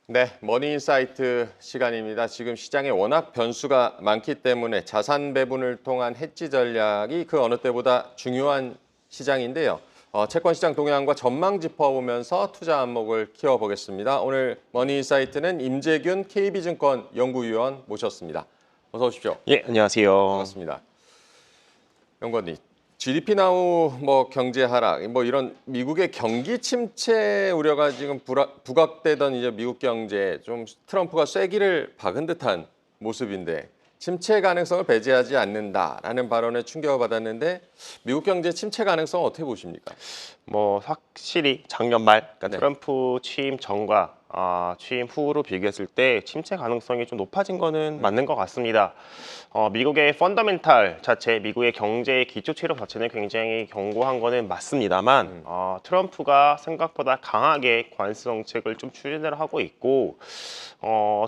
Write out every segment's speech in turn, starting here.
네, 머니인사이트 시간입니다. 지금 시장에 워낙 변수가 많기 때문에 자산 배분을 통한 해지 전략이 그 어느 때보다 중요한 시장인데요. 채권 시장 동향과 전망 짚어보면서 투자 안목을 키워보겠습니다. 오늘 머니인사이트는 임재균 KB증권 연구위원 모셨습니다. 어서 오십시오. 예, 안녕하세요. 반갑습니다. 연구원님, GDP 나후 경제 하락, 이런 미국의 경기 침체 우려가 지금 부각되던 이제 미국 경제 좀 트럼프가 쐐기를 박은 듯한 모습인데 침체 가능성을 배제하지 않는다라는 발언에 충격을 받았는데 미국 경제 침체 가능성 어떻게 보십니까? 확실히 작년 말, 그러니까 네. 트럼프 취임 전과 취임 후로 비교했을 때 침체 가능성이 좀 높아진 거는 맞는 것 같습니다. 미국의 펀더멘탈 자체, 미국의 경제의 기초 체력 자체는 굉장히 견고한 거는 맞습니다만, 트럼프가 생각보다 강하게 관세 정책을 좀 추진을 하고 있고,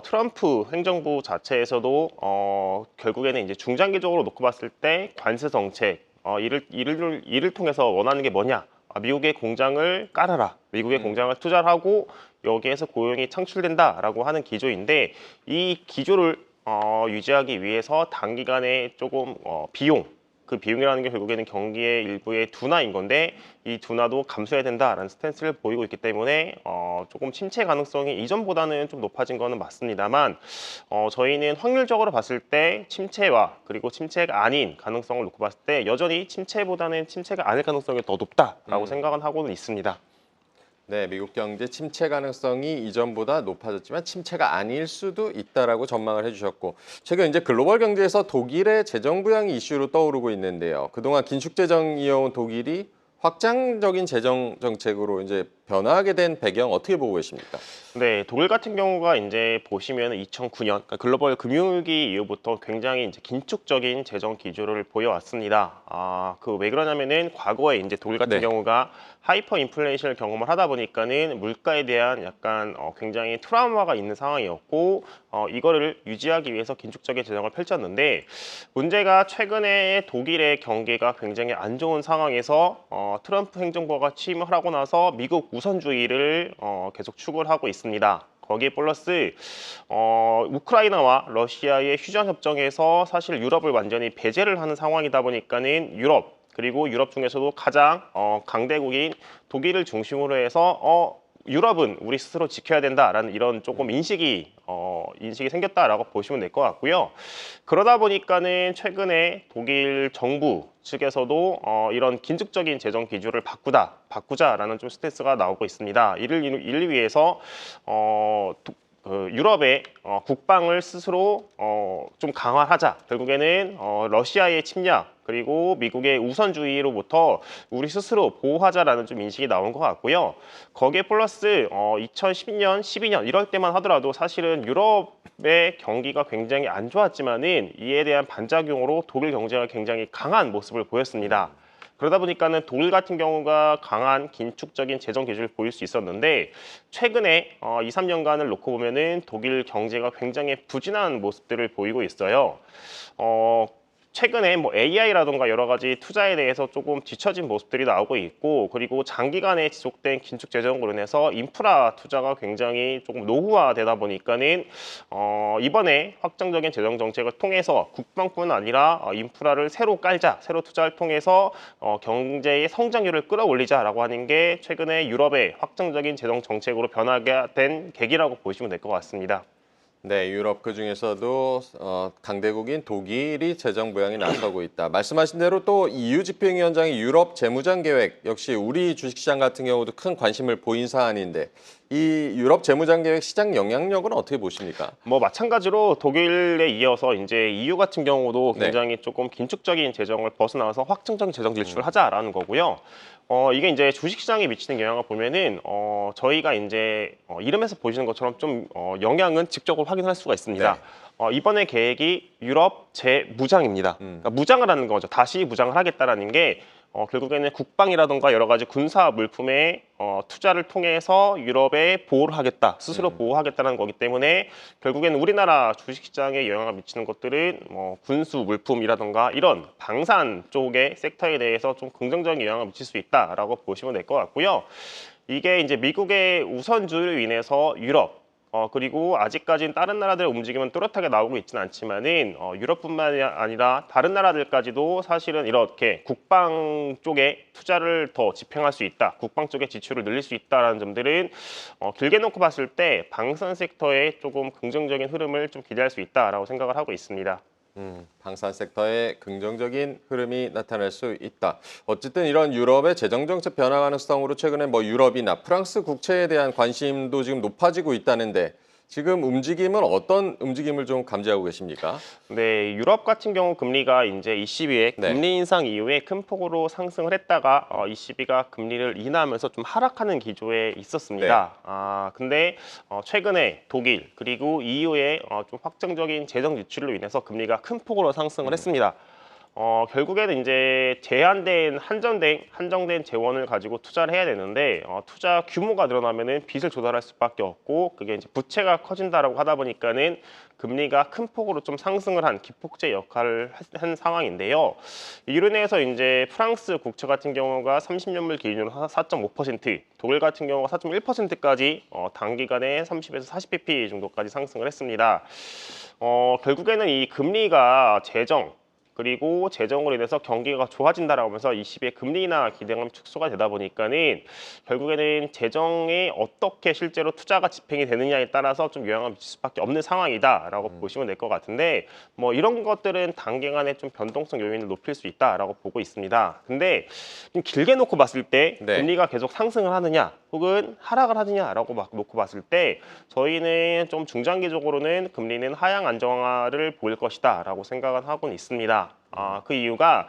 트럼프 행정부 자체에서도 결국에는 이제 중장기적으로 놓고 봤을 때 관세 정책, 이를 통해서 원하는 게 뭐냐? 미국의 공장을 깔아라. 미국의 공장을 투자를 하고 여기에서 고용이 창출된다라고 하는 기조인데 이 기조를 유지하기 위해서 단기간에 조금 그 비용이라는 게 결국에는 경기의 일부의 둔화인 건데 이 둔화도 감수해야 된다라는 스탠스를 보이고 있기 때문에 조금 침체 가능성이 이전보다는 좀 높아진 거는 맞습니다만 저희는 확률적으로 봤을 때 침체와 그리고 침체가 아닌 가능성을 놓고 봤을 때 여전히 침체보다는 침체가 아닐 가능성이 더 높다라고 생각은 하고는 있습니다. 네, 미국 경제 침체 가능성이 이전보다 높아졌지만 침체가 아닐 수도 있다라고 전망을 해주셨고 최근 이제 글로벌 경제에서 독일의 재정 부양이 이슈로 떠오르고 있는데요. 그동안 긴축 재정 이어온 독일이 확장적인 재정 정책으로 이제 변화하게 된 배경 어떻게 보고 계십니까? 네, 독일 같은 경우가 이제 보시면 2009년 그러니까 글로벌 금융위기 이후부터 굉장히 이제 긴축적인 재정 기조를 보여왔습니다. 그 왜 그러냐면은 과거에 이제 독일 같은 네. 경우가 하이퍼 인플레이션을 경험을 하다 보니까는 물가에 대한 약간 굉장히 트라우마가 있는 상황이었고 이거를 유지하기 위해서 긴축적인 재정을 펼쳤는데 문제가 최근에 독일의 경기가 굉장히 안 좋은 상황에서 트럼프 행정부가 취임을 하고 나서 미국 우선주의를 계속 추구를 하고 있습니다. 거기에 플러스 우크라이나와 러시아의 휴전 협정에서 사실 유럽을 완전히 배제를 하는 상황이다 보니까는 그리고 유럽 중에서도 가장 강대국인 독일을 중심으로 해서 유럽은 우리 스스로 지켜야 된다라는 이런 조금 인식이 생겼다라고 보시면 될 것 같고요. 그러다 보니까는 최근에 독일 정부 측에서도 이런 긴축적인 재정 기조를 바꾸자라는 좀 스탠스가 나오고 있습니다. 이를 위해서 유럽의 국방을 스스로 좀 강화하자. 결국에는 러시아의 침략 그리고 미국의 우선주의로부터 우리 스스로 보호하자라는 좀 인식이 나온 것 같고요. 거기에 플러스 2010년, 12년 이럴 때만 하더라도 사실은 유럽의 경기가 굉장히 안 좋았지만은 이에 대한 반작용으로 독일 경제가 굉장히 강한 모습을 보였습니다. 그러다 보니까는 독일 같은 경우가 강한 긴축적인 재정 기조를 보일 수 있었는데 최근에 2, 3년간을 놓고 보면은 독일 경제가 굉장히 부진한 모습들을 보이고 있어요. 최근에 AI라던가 여러 가지 투자에 대해서 조금 뒤처진 모습들이 나오고 있고 그리고 장기간에 지속된 긴축 재정으로 인해서 인프라 투자가 굉장히 조금 노후화되다 보니까는 이번에 확장적인 재정 정책을 통해서 국방뿐 아니라 인프라를 새로 투자를 통해서 경제의 성장률을 끌어올리자라고 하는 게 최근에 유럽의 확장적인 재정 정책으로 변하게 된 계기라고 보시면 될 것 같습니다. 네, 유럽 그중에서도 강대국인 독일이 재정 부양에 나서고 있다. 말씀하신 대로 또 EU 집행위원장이 유럽 재무장 계획 역시 우리 주식시장 같은 경우도 큰 관심을 보인 사안인데 이 유럽 재무장 계획 시장 영향력은 어떻게 보십니까? 마찬가지로 독일에 이어서 이제 EU 같은 경우도 네. 굉장히 조금 긴축적인 재정을 벗어나서 확정적인 재정 지출을 하자라는 거고요. 이게 이제 주식시장에 미치는 영향을 보면은 저희가 이제 이름에서 보시는 것처럼 좀 영향은 직접적으로 확인할 수가 있습니다. 네. 이번에 계획이 유럽 재무장입니다. 그러니까 무장을 하는 거죠. 다시 무장을 하겠다라는 게 결국에는 국방이라든가 여러 가지 군사 물품의 투자를 통해서 유럽에 보호를 하겠다, 스스로 보호하겠다는 거기 때문에 결국에는 우리나라 주식시장에 영향을 미치는 것들은 군수 물품이라든가 이런 방산 쪽의 섹터에 대해서 좀 긍정적인 영향을 미칠 수 있다라고 보시면 될 것 같고요. 이게 이제 미국의 우선주의로 인해서 유럽 그리고 아직까지는 다른 나라들의 움직임은 뚜렷하게 나오고 있지는 않지만은 유럽뿐만 아니라 다른 나라들까지도 사실은 이렇게 국방 쪽에 투자를 더 집행할 수 있다, 국방 쪽에 지출을 늘릴 수 있다라는 점들은 길게 놓고 봤을 때 방산 섹터에 조금 긍정적인 흐름을 좀 기대할 수 있다라고 생각을 하고 있습니다. 방산 섹터에 긍정적인 흐름이 나타날 수 있다. 어쨌든 이런 유럽의 재정 정책 변화 가능성으로 최근에 뭐 유럽이나 프랑스 국채에 대한 관심도 지금 높아지고 있다는데 지금 움직임은 어떤 움직임을 좀 감지하고 계십니까? 네, 유럽 같은 경우 금리가 이제 ECB의 네. 금리 인상 이후에 큰 폭으로 상승을 했다가 ECB가 금리를 인하하면서 좀 하락하는 기조에 있었습니다. 근데 최근에 독일 그리고 EU의 좀 확정적인 재정 지출로 인해서 금리가 큰 폭으로 상승을 했습니다. 결국에는 이제 한정된 재원을 가지고 투자를 해야 되는데 투자 규모가 늘어나면은 빚을 조달할 수밖에 없고 그게 이제 부채가 커진다라고 하다 보니까는 금리가 큰 폭으로 좀 상승을 한 기폭제 역할을 한 상황인데요. 이로 인해서 이제 프랑스 국채 같은 경우가 30년물 기준으로 4.5%, 독일 같은 경우가 4.1%까지 단기간에 30에서 40bp 정도까지 상승을 했습니다. 결국에는 이 금리가 그리고 재정으로 인해서 경기가 좋아진다라고 하면서 ECB의 금리 인하 기대감이 축소가 되다 보니까는 결국에는 재정에 어떻게 실제로 투자가 집행이 되느냐에 따라서 좀 영향을 미칠 수밖에 없는 상황이다라고 보시면 될 것 같은데 뭐 이런 것들은 단기간에 좀 변동성 요인을 높일 수 있다라고 보고 있습니다. 근데 좀 길게 놓고 봤을 때 네. 금리가 계속 상승을 하느냐 혹은 하락을 하느냐라고 놓고 봤을 때 저희는 좀 중장기적으로는 금리는 하향 안정화를 보일 것이다라고 생각을 하고는 있습니다. 그 이유가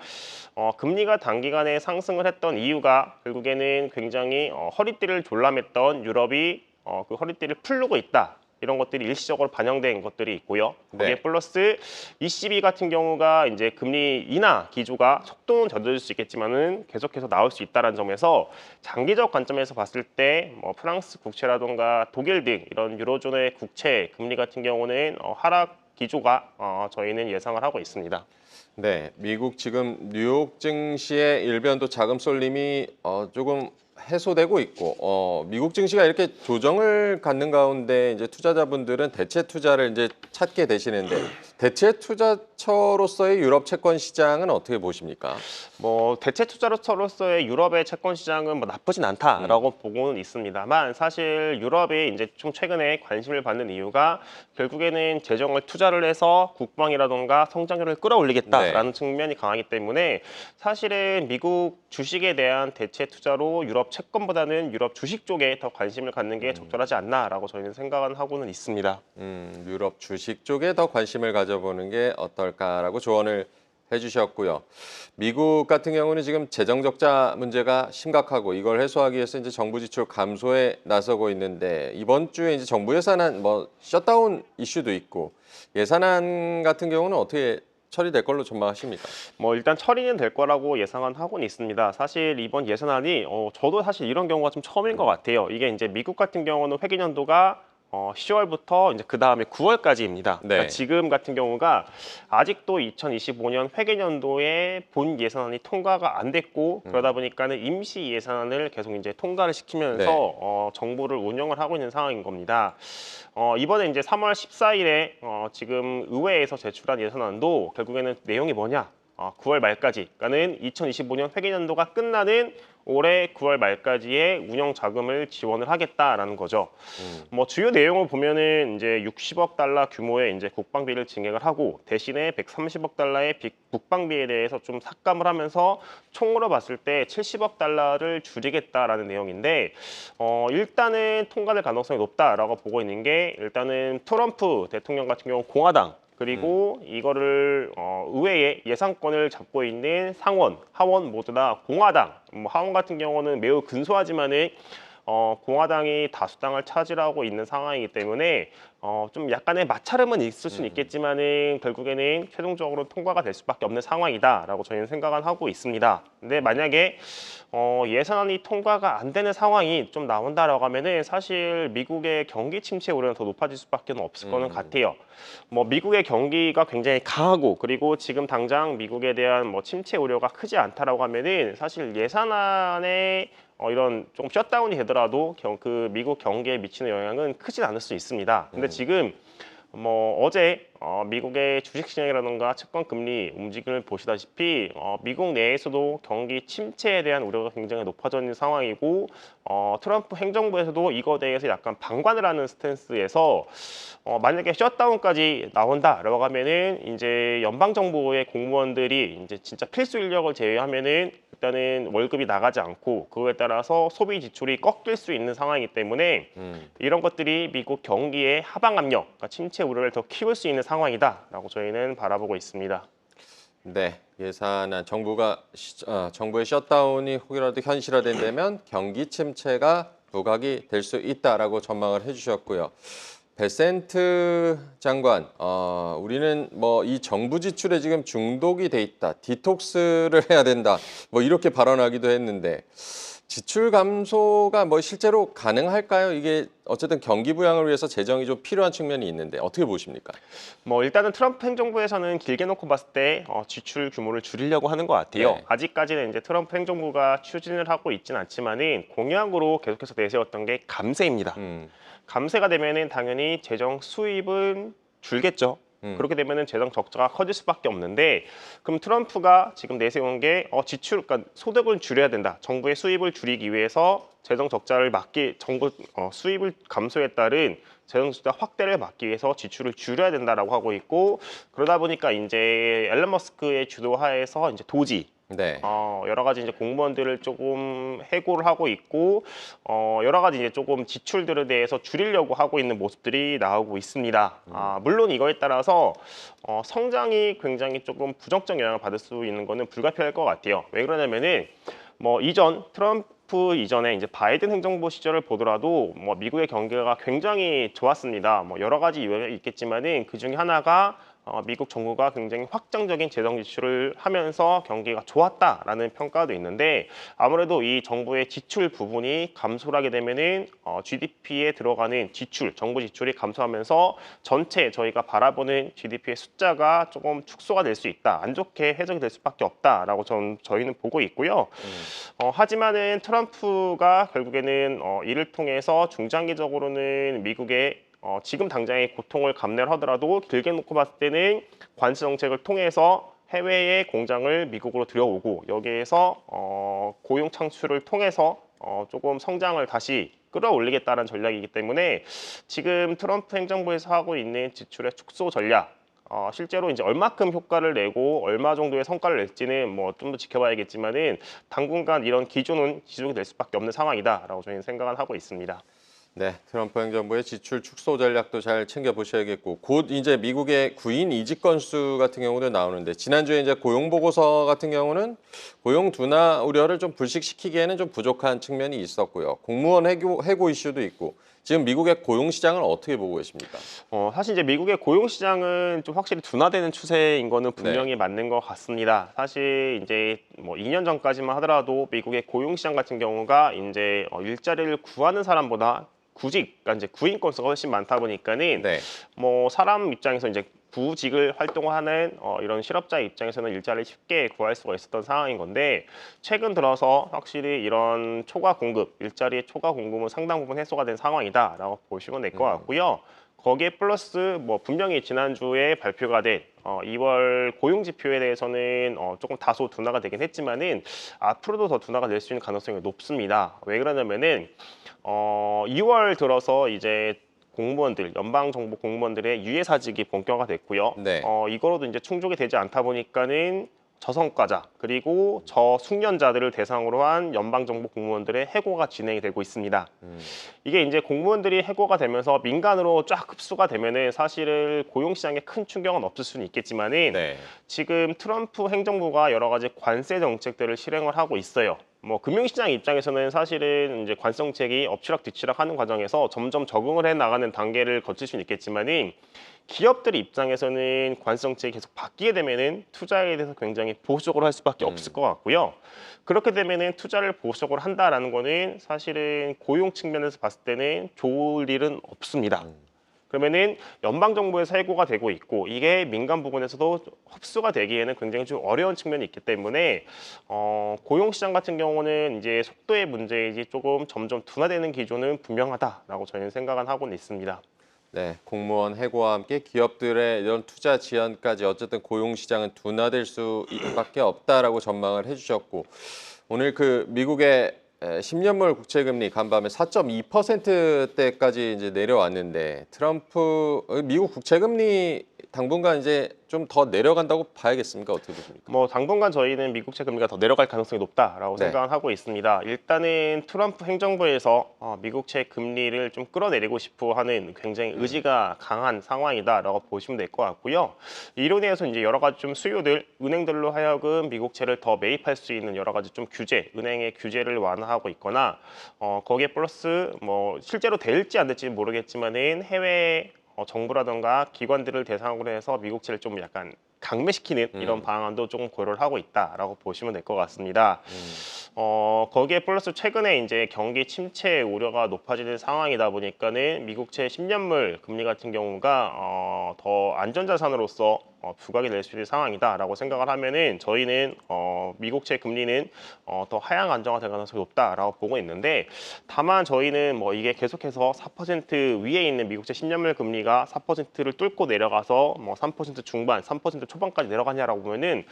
금리가 단기간에 상승을 했던 이유가 결국에는 굉장히 허리띠를 졸라맸던 유럽이 그 허리띠를 풀고 있다. 이런 것들이 일시적으로 반영된 것들이 있고요. 거기에 네. 플러스 ECB 같은 경우가 이제 금리 인하 기조가 속도는 젖어질 수 있겠지만은 계속해서 나올 수 있다는 점에서 장기적 관점에서 봤을 때 뭐 프랑스 국채라던가 독일 등 이런 유로존의 국채 금리 같은 경우는 하락 기조가 저희는 예상을 하고 있습니다. 네, 미국 지금 뉴욕 증시의 일변도 자금 쏠림이 조금 해소되고 있고 미국 증시가 이렇게 조정을 갖는 가운데 이제 투자자분들은 대체 투자를 이제 찾게 되시는데 대체 투자처로서의 유럽 채권 시장은 어떻게 보십니까? 뭐 대체 투자로서의 유럽의 채권 시장은 뭐 나쁘진 않다라고 보고는 있습니다만 사실 유럽이 이제 좀 최근에 관심을 받는 이유가 결국에는 재정을 투자를 해서 국방이라던가 성장률을 끌어올리겠다라는 측면이 강하기 때문에 사실은 미국 주식에 대한 대체 투자로 유럽 채권보다는 유럽 주식 쪽에 더 관심을 갖는 게 적절하지 않나라고 저희는 생각은 하고는 있습니다. 유럽 주식 쪽에 더 관심을 가져보는 게 어떨까라고 조언을 해주셨고요. 미국 같은 경우는 지금 재정 적자 문제가 심각하고 이걸 해소하기 위해서 이제 정부 지출 감소에 나서고 있는데 이번 주에 이제 정부 예산안 뭐 셧다운 이슈도 있고 예산안 같은 경우는 어떻게 처리될 걸로 전망하십니까? 뭐 일단 처리는 될 거라고 예상은 하고는 있습니다. 사실 이번 예산안이 저도 사실 이런 경우가 좀 처음인 것 같아요. 이게 이제 미국 같은 경우는 회계연도가 10월부터 이제 그 다음에 9월까지입니다. 네. 그러니까 지금 같은 경우가 아직도 2025년 회계연도에 본 예산안이 통과가 안 됐고 그러다 보니까는 임시 예산안을 계속 이제 통과를 시키면서 네. 정부를 운영을 하고 있는 상황인 겁니다. 이번에 이제 3월 14일에 지금 의회에서 제출한 예산안도 결국에는 내용이 뭐냐? 9월 말까지, 그러니까는 2025년 회계연도가 끝나는 올해 9월 말까지의 운영 자금을 지원을 하겠다라는 거죠. 뭐 주요 내용을 보면은 이제 60억 달러 규모의 이제 국방비를 증액을 하고 대신에 130억 달러의 국방비에 대해서 좀 삭감을 하면서 총으로 봤을 때 70억 달러를 줄이겠다라는 내용인데 일단은 통과될 가능성이 높다라고 보고 있는 게 일단은 트럼프 대통령 같은 경우 공화당 그리고 이거를 의회의 예산권을 잡고 있는 상원, 하원 모두 다 공화당. 뭐 하원 같은 경우는 매우 근소하지만은 공화당이 다수당을 차지하고 있는 상황이기 때문에 좀 약간의 마찰음은 있을 수는 있겠지만은 결국에는 최종적으로 통과가 될 수밖에 없는 상황이다라고 저희는 생각은 하고 있습니다. 근데 만약에 예산안이 통과가 안 되는 상황이 좀 나온다라고 하면은 사실 미국의 경기 침체 우려는 더 높아질 수밖에 없을 거는 같아요. 뭐 미국의 경기가 굉장히 강하고 그리고 지금 당장 미국에 대한 뭐 침체 우려가 크지 않다라고 하면은 사실 예산안에 이런 조금 셧다운이 되더라도 그 미국 경기에 미치는 영향은 크진 않을 수 있습니다. 근데 지금 어제 미국의 주식시장이라든가 채권 금리 움직임을 보시다시피 미국 내에서도 경기 침체에 대한 우려가 굉장히 높아져 있는 상황이고 트럼프 행정부에서도 이거에 대해서 약간 방관을 하는 스탠스에서 만약에 셧다운까지 나온다라고 하면은 이제 연방 정부의 공무원들이 이제 진짜 필수 인력을 제외하면은 일단은 월급이 나가지 않고 그거에 따라서 소비 지출이 꺾일 수 있는 상황이기 때문에 이런 것들이 미국 경기의 하방 압력, 그러니까 침체 우려를 더 키울 수 있는 상황이다라고 저희는 바라보고 있습니다. 네, 예산안 정부의 셧다운이 혹이라도 현실화된다면 경기 침체가 부각이 될 수 있다라고 전망을 해주셨고요. 베센트 장관, 우리는 뭐 이 정부 지출에 지금 중독이 돼 있다, 디톡스를 해야 된다, 뭐 이렇게 발언하기도 했는데 지출 감소가 뭐 실제로 가능할까요? 이게 어쨌든 경기 부양을 위해서 재정이 좀 필요한 측면이 있는데 어떻게 보십니까? 일단은 트럼프 행정부에서는 길게 놓고 봤을 때 지출 규모를 줄이려고 하는 것 같아요. 네. 아직까지는 이제 트럼프 행정부가 추진을 하고 있지는 않지만은 공약으로 계속해서 내세웠던 게 감세입니다. 감세가 되면은 당연히 재정 수입은 줄겠죠. 그렇게 되면은 재정 적자가 커질 수밖에 없는데 그럼 트럼프가 지금 내세운 게 지출, 그러니까 소득을 줄여야 된다. 정부의 수입을 줄이기 위해서 재정 적자를 정부 수입을 감소에 따른 재정 적자 확대를 막기 위해서 지출을 줄여야 된다라고 하고 있고 그러다 보니까 이제 앨런 머스크의 주도하에서 이제 도지 네. 여러 가지 이제 공무원들을 조금 해고를 하고 있고 여러 가지 이제 조금 지출들에 대해서 줄이려고 하고 있는 모습들이 나오고 있습니다. 물론 이거에 따라서 성장이 굉장히 조금 부정적 영향을 받을 수 있는 거는 불가피할 것 같아요. 왜 그러냐면은 트럼프 이전에 이제 바이든 행정부 시절을 보더라도 미국의 경기가 굉장히 좋았습니다. 여러 가지 이유가 있겠지만은 그 중에 하나가 미국 정부가 굉장히 확장적인 재정 지출을 하면서 경기가 좋았다라는 평가도 있는데 아무래도 이 정부의 지출 부분이 감소를 하게 되면은 GDP에 들어가는 지출, 정부 지출이 감소하면서 전체 저희가 바라보는 GDP의 숫자가 조금 축소가 될 수 있다, 안 좋게 해석이 될 수밖에 없다라고 저희는 보고 있고요. 하지만은 트럼프가 결국에는 이를 통해서 중장기적으로는 미국의 지금 당장의 고통을 감내를 하더라도 길게 놓고 봤을 때는 관세 정책을 통해서 해외의 공장을 미국으로 들여오고 여기에서 고용 창출을 통해서 조금 성장을 다시 끌어올리겠다는 전략이기 때문에 지금 트럼프 행정부에서 하고 있는 지출의 축소 전략 실제로 이제 얼마큼 효과를 내고 얼마 정도의 성과를 낼지는 좀 더 지켜봐야겠지만은 당분간 이런 기조는 지속이 될 수밖에 없는 상황이다라고 저희는 생각을 하고 있습니다. 네, 트럼프 행정부의 지출 축소 전략도 잘 챙겨 보셔야겠고 곧 이제 미국의 구인 이직 건수 같은 경우도 나오는데 지난주에 이제 고용 보고서 같은 경우는 고용 둔화 우려를 좀 불식시키기에는 좀 부족한 측면이 있었고요. 공무원 해고 이슈도 있고 지금 미국의 고용 시장을 어떻게 보고 계십니까? 사실 이제 미국의 고용 시장은 좀 확실히 둔화되는 추세인 거는 분명히 맞는 것 같습니다. 사실 이제 2년 전까지만 하더라도 미국의 고용 시장 같은 경우가 이제 일자리를 구하는 사람보다 그러니까 이제 구인 건수가 훨씬 많다 보니까는 네. 사람 입장에서 이제 구직을 활동하는 이런 실업자 입장에서는 일자리를 쉽게 구할 수가 있었던 상황인 건데 최근 들어서 확실히 이런 일자리의 초과 공급은 상당 부분 해소가 된 상황이다라고 보시면 될 것 같고요. 거기에 플러스 분명히 지난주에 발표가 된 2월 고용 지표에 대해서는 조금 다소 둔화가 되긴 했지만은 앞으로도 더 둔화가 될 수 있는 가능성이 높습니다. 왜 그러냐면은 2월 들어서 이제 연방 정부 공무원들의 유예사직이 본격화됐고요. 네. 이거로도 이제 충족이 되지 않다 보니까는 저성과자 그리고 저숙련자들을 대상으로 한 연방 정부 공무원들의 해고가 진행이 되고 있습니다. 이게 이제 공무원들이 해고가 되면서 민간으로 쫙 흡수가 되면은 사실은 고용 시장에 큰 충격은 없을 수는 있겠지만은 네. 지금 트럼프 행정부가 여러 가지 관세 정책들을 실행을 하고 있어요. 금융시장 입장에서는 사실은 이제 관세 정책이 엎치락뒤치락 하는 과정에서 점점 적응을 해 나가는 단계를 거칠 수는 있겠지만은 기업들 입장에서는 관세 정책이 계속 바뀌게 되면은 투자에 대해서 굉장히 보수적으로 할 수밖에 없을 것 같고요. 그렇게 되면은 투자를 보수적으로 한다라는 거는 사실은 고용 측면에서 봤을 때는 좋을 일은 없습니다. 그러면은 연방 정부에서 해고가 되고 있고 이게 민간 부분에서도 흡수가 되기에는 굉장히 좀 어려운 측면이 있기 때문에 고용 시장 같은 경우는 이제 속도의 문제이지 조금 점점 둔화되는 기조는 분명하다라고 저희는 생각은 하고는 있습니다. 네, 공무원 해고와 함께 기업들의 이런 투자 지연까지 어쨌든 고용 시장은 둔화될 수밖에 없다라고 전망을 해주셨고 오늘 그 미국의 10년물 국채금리 간밤에 4.2%대까지 이제 내려왔는데 미국 국채금리 당분간 이제 좀 더 내려간다고 봐야겠습니까? 어떻게 보십니까? 뭐 당분간 저희는 미국 채금리가 더 내려갈 가능성이 높다라고 네. 생각을 하고 있습니다. 일단은 트럼프 행정부에서 미국채 금리를 좀 끌어내리고 싶어하는 굉장히 의지가 강한 상황이다라고 보시면 될 것 같고요. 이로 인해서 이제 여러 가지 좀 수요들, 은행들로 하여금 미국채를 더 매입할 수 있는 여러 가지 좀 규제, 은행의 규제를 완화하고 있거나 거기에 플러스 뭐 실제로 될지 안 될지는 모르겠지만은 해외 정부라던가 기관들을 대상으로 해서 미국채를 좀 약간 강매시키는 이런 방안도 조금 고려를 하고 있다라고 보시면 될 것 같습니다. 거기에 플러스 최근에 이제 경기 침체 우려가 높아지는 상황이다 보니까는 미국채 10년물 금리 같은 경우가 더 안전자산으로서 부각이 될 수 있는 상황이다라고 생각을 하면은 저희는 미국채 금리는 더 하향 안정화될 가능성이 높다라고 보고 있는데 다만 저희는 뭐 이게 계속해서 4% 위에 있는 미국채 10년물 금리가 4%를 뚫고 내려가서 뭐 3% 중반, 3% 초반까지 내려가냐라고 보면은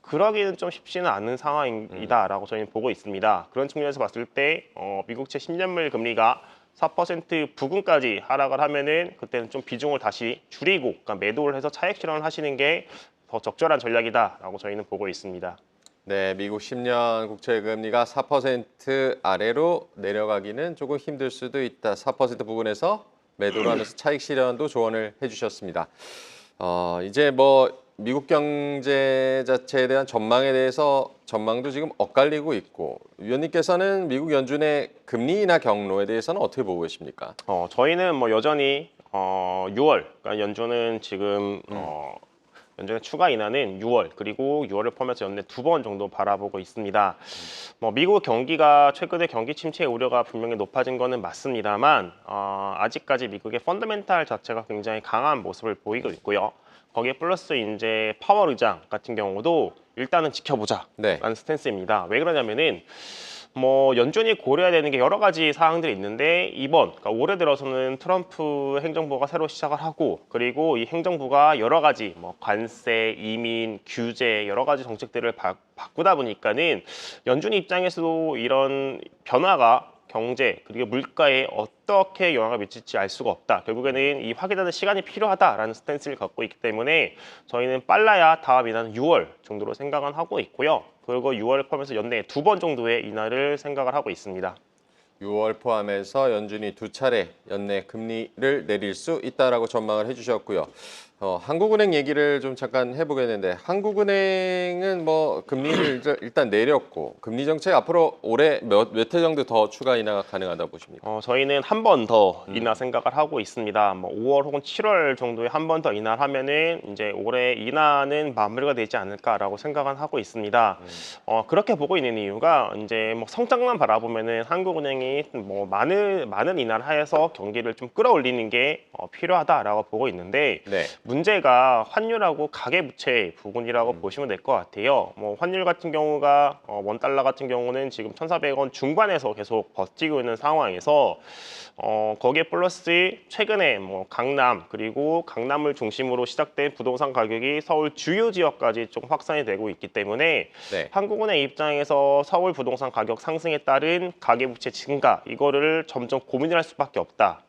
그러기는 좀 쉽지는 않은 상황이다라고 저희는 보고 있습니다. 그런 측면에서 봤을 때 미국채 10년물 금리가 4% 부근까지 하락을 하면은 그때는 좀 비중을 다시 줄이고 그러니까 매도를 해서 차익 실현을 하시는 게 더 적절한 전략이다라고 저희는 보고 있습니다. 네, 미국 10년 국채 금리가 4% 아래로 내려가기는 조금 힘들 수도 있다. 4% 부근에서 매도를 하면서 차익 실현도 조언을 해주셨습니다. 이제 뭐 미국 경제 자체에 대한 전망에 대해서 전망도 지금 엇갈리고 있고 위원님께서는 미국 연준의 금리 인하 경로에 대해서는 어떻게 보고 계십니까? 저희는 뭐 여전히 6월 그러니까 연준은 지금 연준의 추가 인하는 6월 그리고 6월을 포함해서 연내 2번 정도 바라보고 있습니다. 뭐 미국 경기가 최근에 경기 침체 우려가 분명히 높아진 거는 맞습니다만 아직까지 미국의 펀더멘탈 자체가 굉장히 강한 모습을 보이고 있고요. 거기에 플러스 이제 파월 의장 같은 경우도 일단은 지켜보자라는 네. 스탠스입니다. 왜 그러냐면은 뭐 연준이 고려해야 되는 게 여러 가지 사항들이 있는데 그러니까 올해 들어서는 트럼프 행정부가 새로 시작을 하고 그리고 이 행정부가 여러 가지 뭐 관세, 이민, 규제 여러 가지 정책들을 바꾸다 보니까는 연준 입장에서도 이런 변화가 경제 그리고 물가에 어떻게 영향을 미칠지 알 수가 없다. 결국에는 이 확인하는 시간이 필요하다라는 스탠스를 갖고 있기 때문에 저희는 빨라야 다음 인하는 6월 정도로 생각은 하고 있고요. 그리고 6월을 포함해서 연내에 2번 정도의 인하를 생각을 하고 있습니다. 6월 포함해서 연준이 2차례 연내 금리를 내릴 수 있다라고 전망을 해주셨고요. 한국은행 얘기를 좀 잠깐 해보겠는데 한국은행은 뭐 금리를 일단 내렸고 금리 정책 앞으로 올해 몇 회 정도 더 추가 인하가 가능하다 보십니까? 저희는 한 번 더 인하 생각을 하고 있습니다. 뭐 5월 혹은 7월 정도에 한 번 더 인하를 하면은 이제 올해 인하는 마무리가 되지 않을까라고 생각은 하고 있습니다. 그렇게 보고 있는 이유가 이제 뭐 성장만 바라보면은 한국은행이 뭐 많은 인하를 하여서 경기를 좀 끌어올리는 게 필요하다라고 보고 있는데 네. 문제가 환율하고 가계부채 부분이라고 보시면 될 것 같아요. 뭐 환율 같은 경우가 원달러 같은 경우는 지금 1,400원 중반에서 계속 버티고 있는 상황에서 거기에 플러스 최근에 뭐 강남 그리고 강남을 중심으로 시작된 부동산 가격이 서울 주요 지역까지 좀 확산이 되고 있기 때문에 네. 한국은행 입장에서 서울 부동산 가격 상승에 따른 가계부채 증가 이거를 점점 고민을 할 수밖에 없다.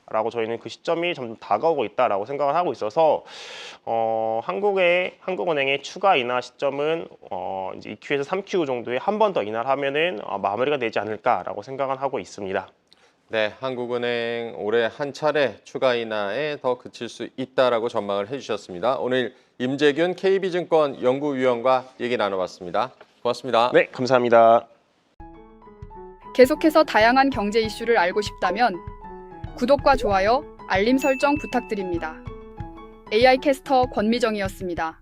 라고 저희는 그 시점이 점점 다가오고 있다라고 생각을 하고 있어서 한국은행의 추가 인하 시점은 이제 2Q에서 3Q 정도에 한 번 더 인하를 하면은 마무리가 되지 않을까라고 생각을 하고 있습니다. 네, 한국은행 올해 한 차례 추가 인하에 더 그칠 수 있다라고 전망을 해주셨습니다. 오늘 임재균 KB증권 연구위원과 얘기 나눠봤습니다. 고맙습니다. 네, 감사합니다. 계속해서 다양한 경제 이슈를 알고 싶다면 구독과 좋아요, 알림 설정 부탁드립니다. AI 캐스터 권미정이었습니다.